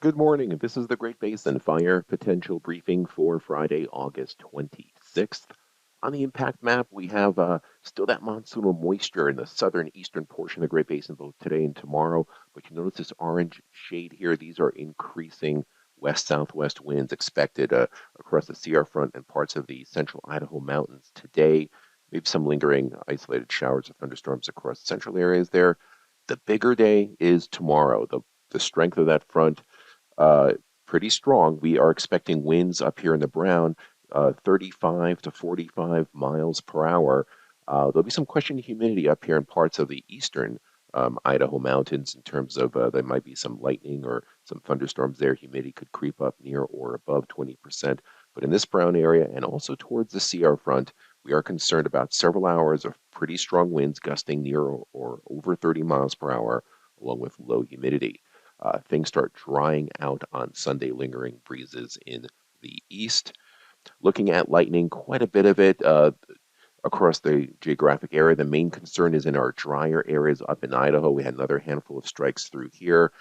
Good morning. This is the Great Basin Fire Potential Briefing for Friday, August 26th. On the impact map, we have still that monsoonal moisture in the southern eastern portion of the Great Basin both today and tomorrow. But you notice this orange shade here. These are increasing west-southwest winds expected across the Sierra Front and parts of the central Idaho mountains today. Maybe some lingering isolated showers or thunderstorms across central areas there. The bigger day is tomorrow. The strength of that front uh, pretty strong. We are expecting winds up here in the Brown, 35 to 45 miles per hour. There'll be some questioning humidity up here in parts of the eastern Idaho mountains in terms of there might be some lightning or some thunderstorms there. Humidity could creep up near or above 20%. But in this Brown area and also towards the Sierra front, we are concerned about several hours of pretty strong winds gusting near or over 30 miles per hour, along with low humidity. Things start drying out on Sunday, lingering breezes in the east. Looking at lightning, quite a bit of it across the geographic area. The main concern is in our drier areas up in Idaho. We had another handful of strikes through here.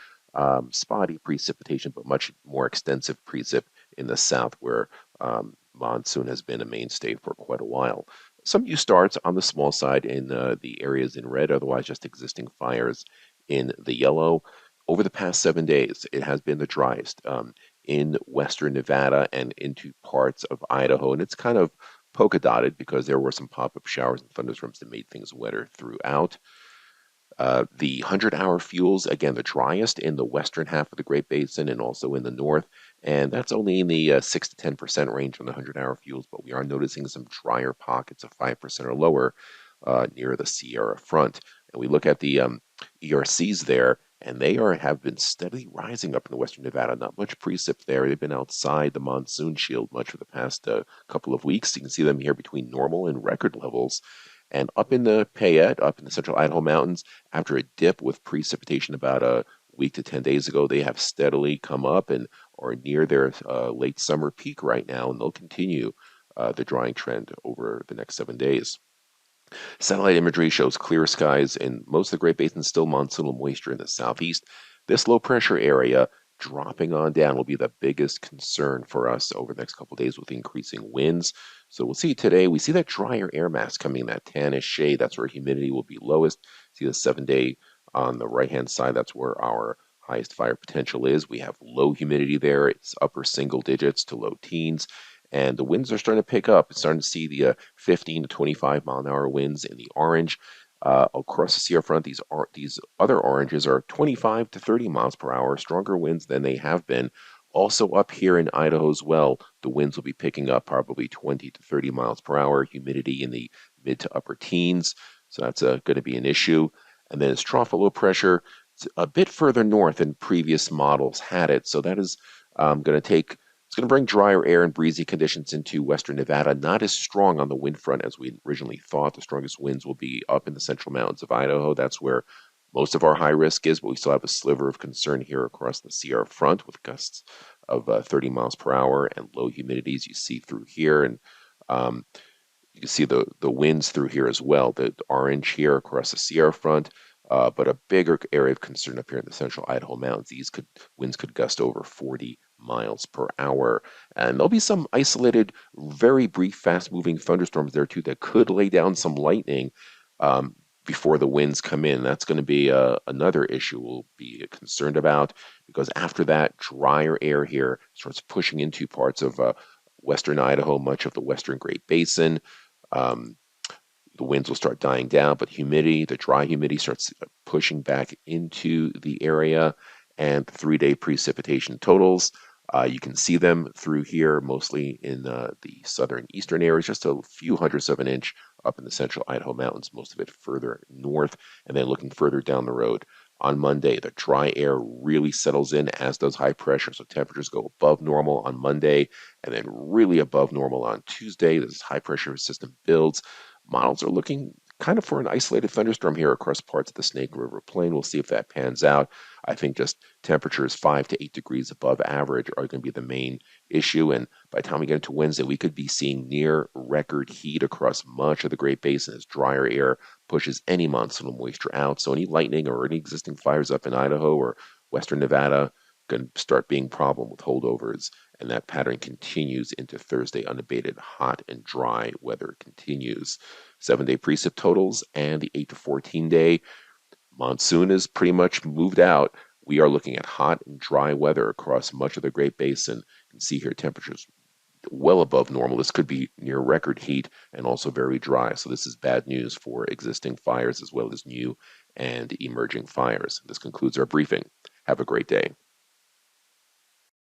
Spotty precipitation, but much more extensive precip in the south, where monsoon has been a mainstay for quite a while. Some new starts on the small side in the areas in red, otherwise just existing fires in the yellow. Over the past 7 days, it has been the driest in western Nevada and into parts of Idaho. And it's kind of polka dotted because there were some pop up showers and thunderstorms that made things wetter throughout. The 100-hour fuels, again, the driest in the western half of the Great Basin and also in the north. And that's only in the 6 to 10% range on the 100-hour fuels, but we are noticing some drier pockets of 5% or lower near the Sierra front. And we look at the ERCs there, and they have been steadily rising up in the western Nevada. Not much precip there. They've been outside the monsoon shield much for the past couple of weeks. You can see them here between normal and record levels. And up in the Payette, up in the central Idaho mountains, after a dip with precipitation about a week to 10 days ago, they have steadily come up and are near their late summer peak right now, and they'll continue the drying trend over the next 7 days. Satellite imagery shows clear skies in most of the Great Basin, still monsoonal moisture in the southeast. This low pressure area dropping on down will be the biggest concern for us over the next couple of days with increasing winds. So we'll see today, we see that drier air mass coming in that tannish shade. That's where humidity will be lowest. See the 7 day on the right hand side, that's where our highest fire potential is. We have low humidity there. It's upper single digits to low teens. And the winds are starting to pick up. It's starting to see the 15 to 25 mile an hour winds in the orange. Across the Sierra front, these other oranges are 25 to 30 miles per hour, stronger winds than they have been. Also up here in Idaho as well, the winds will be picking up probably 20 to 30 miles per hour, humidity in the mid to upper teens. So that's going to be an issue. And then it's trough low pressure. It's a bit further north than previous models had it. So that is going to take it's going to bring drier air and breezy conditions into western Nevada, not as strong on the wind front as we originally thought. The strongest winds will be up in the central mountains of Idaho. That's where most of our high risk is, but we still have a sliver of concern here across the Sierra front with gusts of 30 miles per hour and low humidities you see through here. And um, you can see the winds through here as well, the orange here across the Sierra front. But a bigger area of concern up here in the central Idaho mountains. Winds could gust over 40 miles per hour, and there'll be some isolated, very brief, fast-moving thunderstorms there too that could lay down some lightning before the winds come in. That's going to be another issue we'll be concerned about because after that, drier air here starts pushing into parts of western Idaho, much of the western Great Basin. Um, the winds will start dying down, but the dry humidity starts pushing back into the area. And the 3 day precipitation totals, you can see them through here, mostly in the southern eastern areas, just a few hundredths of an inch up in the central Idaho mountains, most of it further north. And then looking further down the road, on Monday, the dry air really settles in, as does high pressure. So temperatures go above normal on Monday and then really above normal on Tuesday. This high pressure system builds. Models are looking kind of for an isolated thunderstorm here across parts of the Snake River Plain. We'll see if that pans out. I think just temperatures 5 to 8 degrees above average are going to be the main issue. And by the time we get into Wednesday, we could be seeing near record heat across much of the Great Basin as drier air pushes any monsoonal moisture out. So any lightning or any existing fires up in Idaho or western Nevada, going to start being problem with holdovers, and that pattern continues into Thursday. Unabated hot and dry weather continues. 7-day precip totals and the 8 to 14 day monsoon is pretty much moved out. We are looking at hot and dry weather across much of the Great Basin. You can see here temperatures well above normal. This could be near record heat and also very dry. So this is bad news for existing fires as well as new and emerging fires. This concludes our briefing. Have a great day.